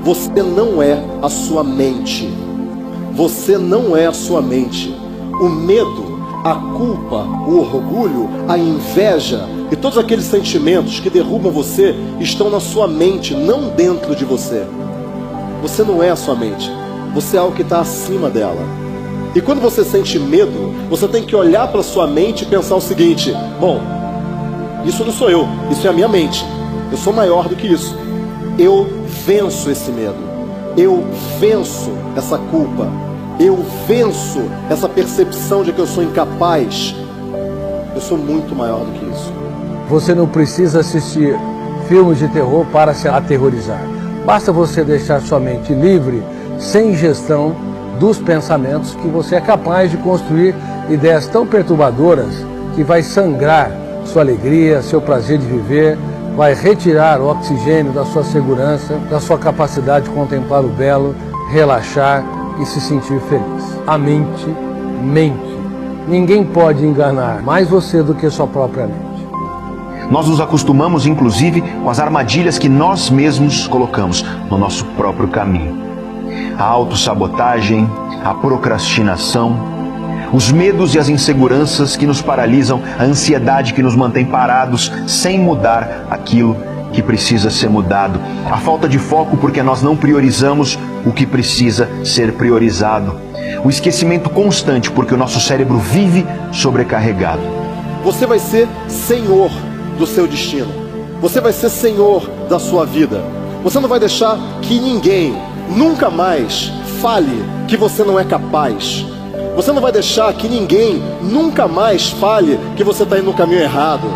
você não é a sua mente. Você não é a sua mente. O medo, a culpa, o orgulho, a inveja e todos aqueles sentimentos que derrubam você estão na sua mente, não dentro de você. Você não é a sua mente. Você é algo que está acima dela. E quando você sente medo, você tem que olhar para a sua mente e pensar o seguinte: bom, isso não sou eu, isso é a minha mente. Eu sou maior do que isso. Eu venço esse medo. Eu venço essa culpa. Eu venço essa percepção de que eu sou incapaz. Eu sou muito maior do que isso. Você não precisa assistir filmes de terror para se aterrorizar. Basta você deixar sua mente livre, sem ingestão dos pensamentos, que você é capaz de construir ideias tão perturbadoras que vai sangrar sua alegria, seu prazer de viver, vai retirar o oxigênio da sua segurança, da sua capacidade de contemplar o belo, relaxar e se sentir feliz. A mente mente. Ninguém pode enganar mais você do que sua própria mente. Nós nos acostumamos, inclusive, com as armadilhas que nós mesmos colocamos no nosso próprio caminho. A autossabotagem, a procrastinação, os medos e as inseguranças que nos paralisam, a ansiedade que nos mantém parados sem mudar aquilo que precisa ser mudado, a falta de foco porque nós não priorizamos o que precisa ser priorizado, o esquecimento constante porque o nosso cérebro vive sobrecarregado. Você vai ser senhor do seu destino. Você vai ser senhor da sua vida. Você não vai deixar que ninguém nunca mais fale que você não é capaz. Você não vai deixar que ninguém nunca mais fale que você está indo no caminho errado.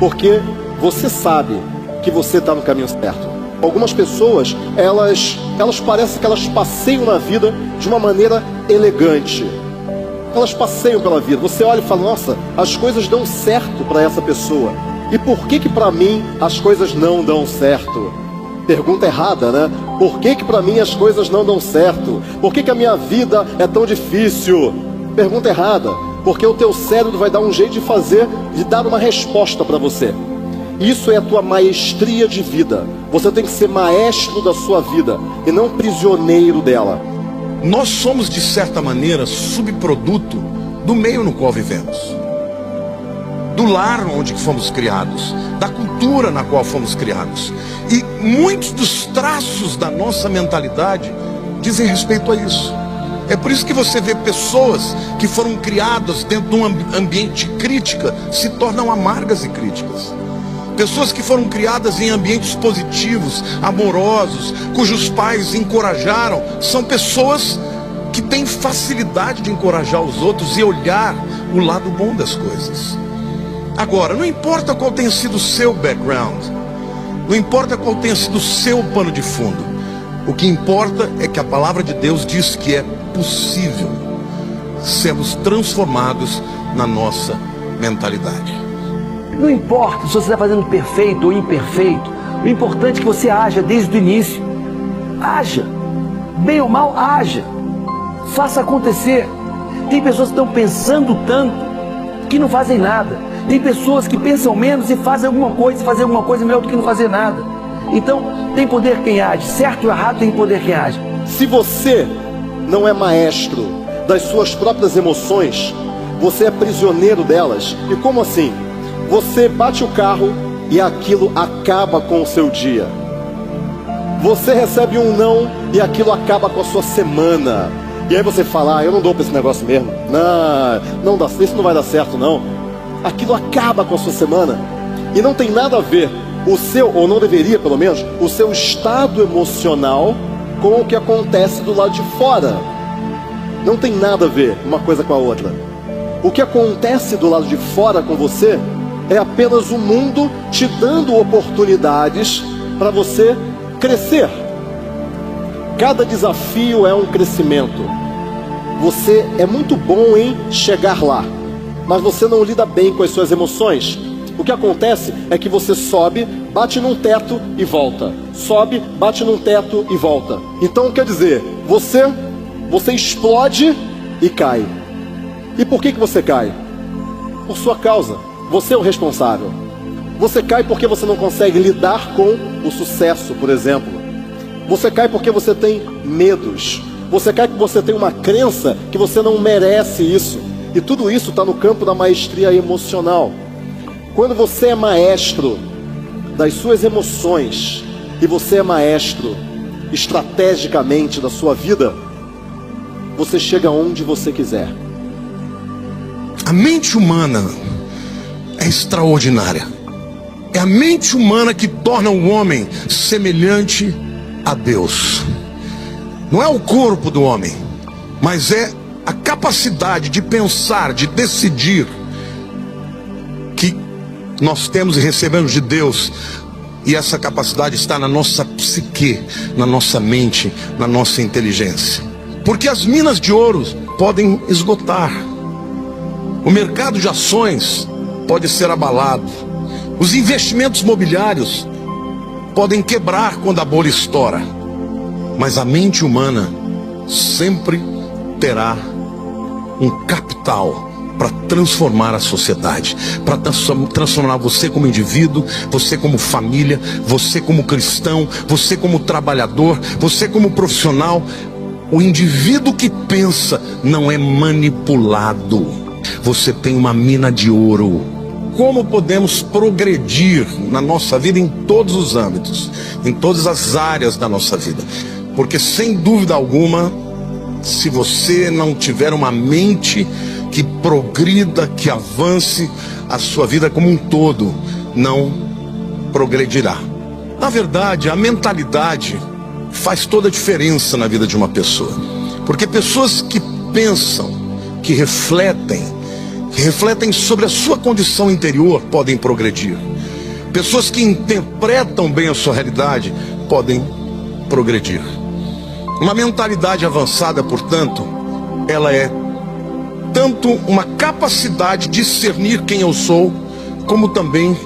Porque você sabe que você está no caminho certo. Algumas pessoas, elas parecem que elas passeiam na vida de uma maneira elegante. Elas passeiam pela vida. Você olha e fala: nossa, as coisas dão certo para essa pessoa. E por que para mim as coisas não dão certo? Pergunta errada, né? Por que para mim as coisas não dão certo? Por que a minha vida é tão difícil? Pergunta errada. Porque o teu cérebro vai dar um jeito de dar uma resposta para você. Isso é a tua maestria de vida. Você tem que ser maestro da sua vida e não prisioneiro dela. Nós somos, de certa maneira, subproduto do meio no qual vivemos, do lar onde fomos criados, da cultura na qual fomos criados. E muitos dos traços da nossa mentalidade dizem respeito a isso. É por isso que você vê pessoas que foram criadas dentro de um ambiente de crítica se tornam amargas e críticas. Pessoas que foram criadas em ambientes positivos, amorosos, cujos pais encorajaram, são pessoas que têm facilidade de encorajar os outros e olhar o lado bom das coisas. Agora, não importa qual tenha sido o seu background, não importa qual tenha sido o seu pano de fundo, o que importa é que a palavra de Deus diz que é possível sermos transformados na nossa mentalidade. Não importa se você está fazendo perfeito ou imperfeito, o importante é que você haja desde o início. Haja, bem ou mal, haja, faça acontecer. Tem pessoas que estão pensando tanto que não fazem nada. Tem pessoas que pensam menos e fazem alguma coisa melhor do que não fazer nada. Então, tem poder quem age, certo ou errado, tem poder quem age. Se você não é maestro das suas próprias emoções, você é prisioneiro delas. E como assim? Você bate o carro e aquilo acaba com o seu dia. Você recebe um não e aquilo acaba com a sua semana. E aí você fala: eu não dou para esse negócio mesmo. Não dá, isso não vai dar certo não. Aquilo acaba com a sua semana. E não tem nada a ver o seu, ou não deveria pelo menos, o seu estado emocional com o que acontece do lado de fora. Não tem nada a ver uma coisa com a outra. O que acontece do lado de fora com você é apenas o mundo te dando oportunidades para você crescer. Cada desafio é um crescimento. Você é muito bom em chegar lá, mas você não lida bem com as suas emoções. O que acontece é que você sobe, bate num teto e volta. Sobe, bate num teto e volta. Então quer dizer, você explode e cai. E por que você cai? Por sua causa. Você é o responsável. Você cai porque você não consegue lidar com o sucesso, por exemplo. Você cai porque você tem medos. Você cai porque você tem uma crença que você não merece isso. E tudo isso está no campo da maestria emocional. Quando você é maestro das suas emoções e você é maestro estrategicamente da sua vida, você chega onde você quiser. A mente humana é extraordinária. É a mente humana que torna o homem semelhante a Deus. Não é o corpo do homem, mas é a capacidade de pensar, de decidir, que nós temos e recebemos de Deus. E essa capacidade está na nossa psique, na nossa mente, na nossa inteligência. Porque as minas de ouro podem esgotar. O mercado de ações pode ser abalado. Os investimentos imobiliários podem quebrar quando a bolha estoura. Mas a mente humana sempre terá um capital para transformar a sociedade, para transformar você como indivíduo, você como família, você como cristão, você como trabalhador, você como profissional. O indivíduo que pensa não é manipulado. Você tem uma mina de ouro. Como podemos progredir na nossa vida em todos os âmbitos, em todas as áreas da nossa vida? Porque sem dúvida alguma, se você não tiver uma mente que progrida, que avance, a sua vida como um todo não progredirá. Na verdade, a mentalidade faz toda a diferença na vida de uma pessoa. Porque pessoas que pensam, que refletem sobre a sua condição interior podem progredir. Pessoas que interpretam bem a sua realidade podem progredir. Uma mentalidade avançada, portanto, ela é tanto uma capacidade de discernir quem eu sou, como também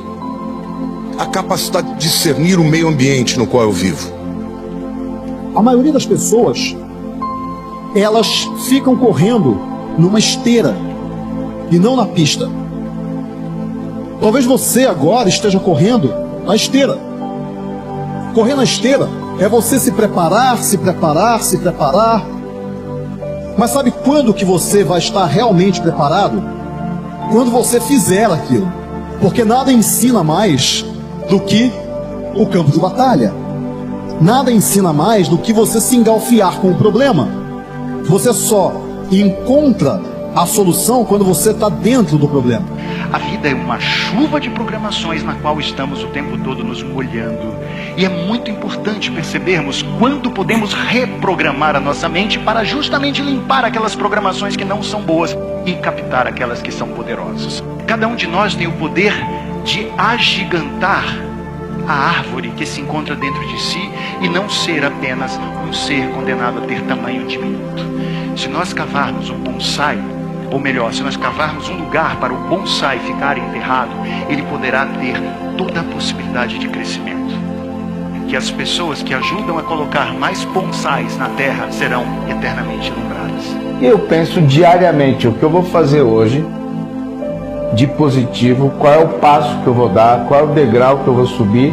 a capacidade de discernir o meio ambiente no qual eu vivo. A maioria das pessoas, elas ficam correndo numa esteira e não na pista. Talvez você agora esteja correndo na esteira. Correr na esteira é você se preparar. Mas sabe quando que você vai estar realmente preparado? Quando você fizer aquilo. Porque nada ensina mais do que o campo de batalha. Nada ensina mais do que você se engalfiar com o problema. Você só encontra a solução quando você está dentro do problema. A vida é uma chuva de programações na qual estamos o tempo todo nos molhando. E é muito importante percebermos quando podemos reprogramar a nossa mente para justamente limpar aquelas programações que não são boas e captar aquelas que são poderosas. Cada um de nós tem o poder de agigantar a árvore que se encontra dentro de si e não ser apenas um ser condenado a ter tamanho diminuto. Se nós cavarmos um bonsai, ou melhor, se nós cavarmos um lugar para o bonsai ficar enterrado, ele poderá ter toda a possibilidade de crescimento. Que as pessoas que ajudam a colocar mais bonsais na terra serão eternamente lembradas. Eu penso diariamente o que eu vou fazer hoje de positivo, qual é o passo que eu vou dar, qual é o degrau que eu vou subir.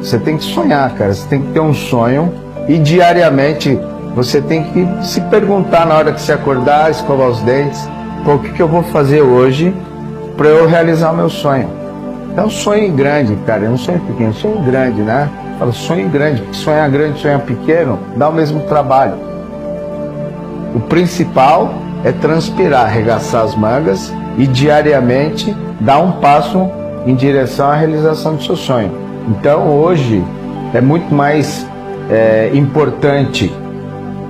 Você tem que sonhar, cara, você tem que ter um sonho e diariamente você tem que se perguntar na hora que você acordar, escovar os dentes, o que eu vou fazer hoje para eu realizar o meu sonho. Então sonhe grande, cara, não sonhe pequeno, sonhe grande, né? Fala, sonhe grande, porque sonhar grande, sonhar pequeno, dá o mesmo trabalho. O principal é transpirar, arregaçar as mangas e diariamente dar um passo em direção à realização do seu sonho. Então hoje é muito mais importante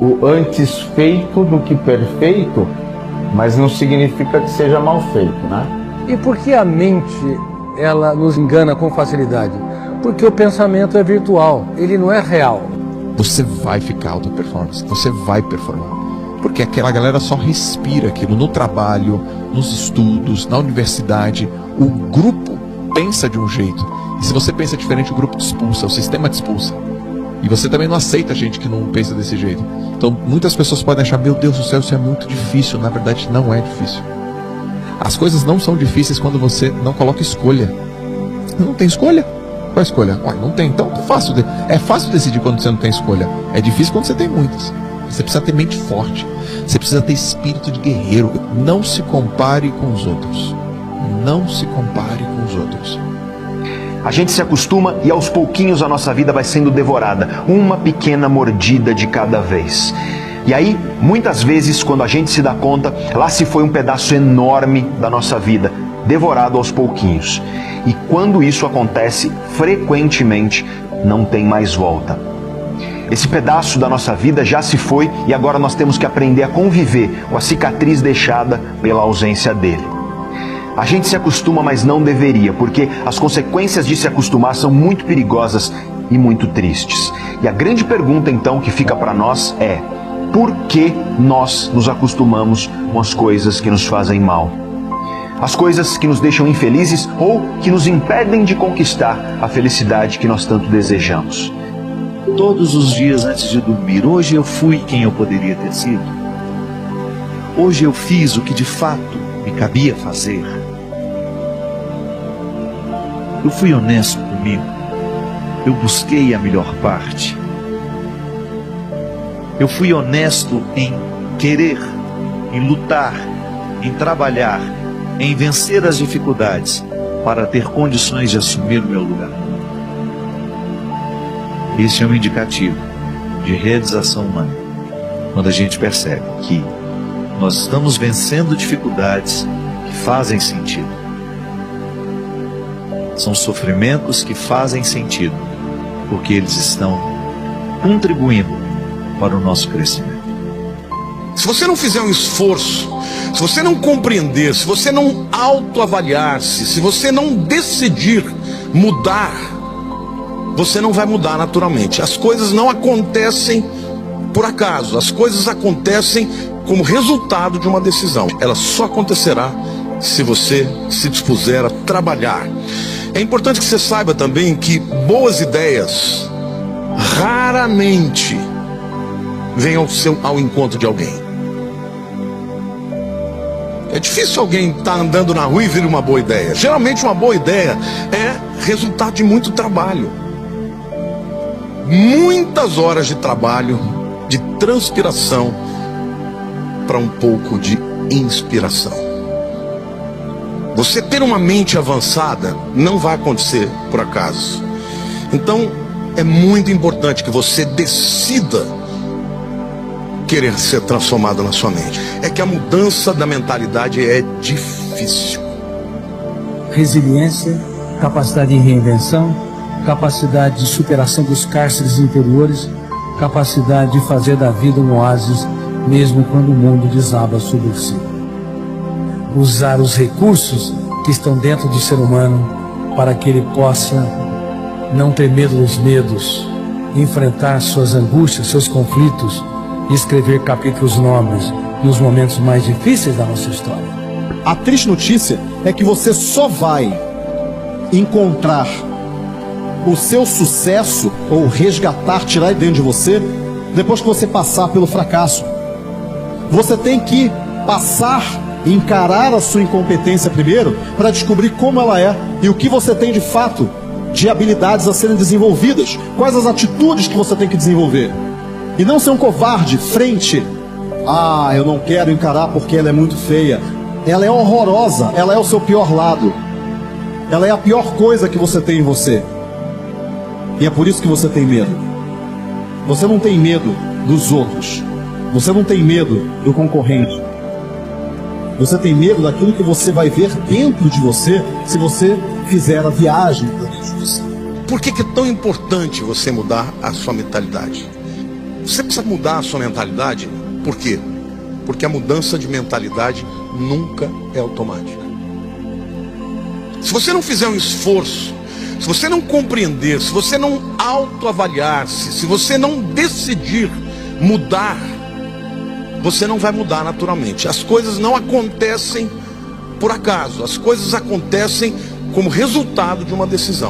o antes feito do que perfeito, mas não significa que seja mal feito, né? E por que a mente, ela nos engana com facilidade? Porque o pensamento é virtual, ele não é real. Você vai ficar alta performance, você vai performar. Porque aquela galera só respira aquilo no trabalho, nos estudos, na universidade. O grupo pensa de um jeito. E se você pensa diferente, o grupo te expulsa, o sistema te expulsa. E você também não aceita gente que não pensa desse jeito. Então muitas pessoas podem achar, meu Deus do céu, isso é muito difícil. Na verdade não é difícil. As coisas não são difíceis quando você não coloca escolha. Não tem escolha. Qual a escolha? Ué, não tem. Então é fácil decidir quando você não tem escolha. É difícil quando você tem muitas. Você precisa ter mente forte. Você precisa ter espírito de guerreiro. Não se compare com os outros. Não se compare com os outros. A gente se acostuma e aos pouquinhos a nossa vida vai sendo devorada, uma pequena mordida de cada vez. E aí, muitas vezes, quando a gente se dá conta, lá se foi um pedaço enorme da nossa vida, devorado aos pouquinhos. E quando isso acontece, frequentemente, não tem mais volta. Esse pedaço da nossa vida já se foi e agora nós temos que aprender a conviver com a cicatriz deixada pela ausência dele. A gente se acostuma, mas não deveria, porque as consequências de se acostumar são muito perigosas e muito tristes. E a grande pergunta então que fica para nós é: por que nós nos acostumamos com as coisas que nos fazem mal? As coisas que nos deixam infelizes ou que nos impedem de conquistar a felicidade que nós tanto desejamos. Todos os dias antes de dormir, hoje eu fui quem eu poderia ter sido. Hoje eu fiz o que de fato me cabia fazer. Eu fui honesto comigo. Eu busquei a melhor parte. Eu fui honesto em querer, em lutar, em trabalhar, em vencer as dificuldades para ter condições de assumir o meu lugar. Esse é um indicativo de realização humana, quando a gente percebe que nós estamos vencendo dificuldades que fazem sentido. São sofrimentos que fazem sentido, porque eles estão contribuindo para o nosso crescimento. Se você não fizer um esforço, se você não compreender, se você não autoavaliar-se, se você não decidir mudar, você não vai mudar naturalmente. As coisas não acontecem por acaso, as coisas acontecem como resultado de uma decisão. Ela só acontecerá se você se dispuser a trabalhar. É importante que você saiba também que boas ideias raramente vêm ao encontro de alguém. É difícil alguém estar andando na rua e vir uma boa ideia. Geralmente uma boa ideia é resultado de muito trabalho. Muitas horas de trabalho, de transpiração, para um pouco de inspiração. Você ter uma mente avançada não vai acontecer por acaso. Então é muito importante que você decida querer ser transformado na sua mente. É que a mudança da mentalidade é difícil. Resiliência, capacidade de reinvenção, capacidade de superação dos cárceres interiores, capacidade de fazer da vida um oásis, mesmo quando o mundo desaba sobre si. Usar os recursos que estão dentro do ser humano para que ele possa não ter medo dos medos, enfrentar suas angústias, seus conflitos e escrever capítulos nobres nos momentos mais difíceis da nossa história. A triste notícia é que você só vai encontrar o seu sucesso ou resgatar, tirar de dentro de você, depois que você passar pelo fracasso. Você tem que passar, encarar a sua incompetência primeiro, para descobrir como ela é e o que você tem de fato de habilidades a serem desenvolvidas, quais as atitudes que você tem que desenvolver. E não ser um covarde frente a eu não quero encarar porque ela é muito feia. Ela é horrorosa, ela é o seu pior lado. Ela é a pior coisa que você tem em você. E é por isso que você tem medo. Você não tem medo dos outros. Você não tem medo do concorrente. Você tem medo daquilo que você vai ver dentro de você se você fizer a viagem para dentro de você. Por que é tão importante você mudar a sua mentalidade? Você precisa mudar a sua mentalidade. Por quê? Porque a mudança de mentalidade nunca é automática. Se você não fizer um esforço, se você não compreender, se você não autoavaliar-se, se você não decidir mudar, você não vai mudar naturalmente. As coisas não acontecem por acaso, as coisas acontecem como resultado de uma decisão.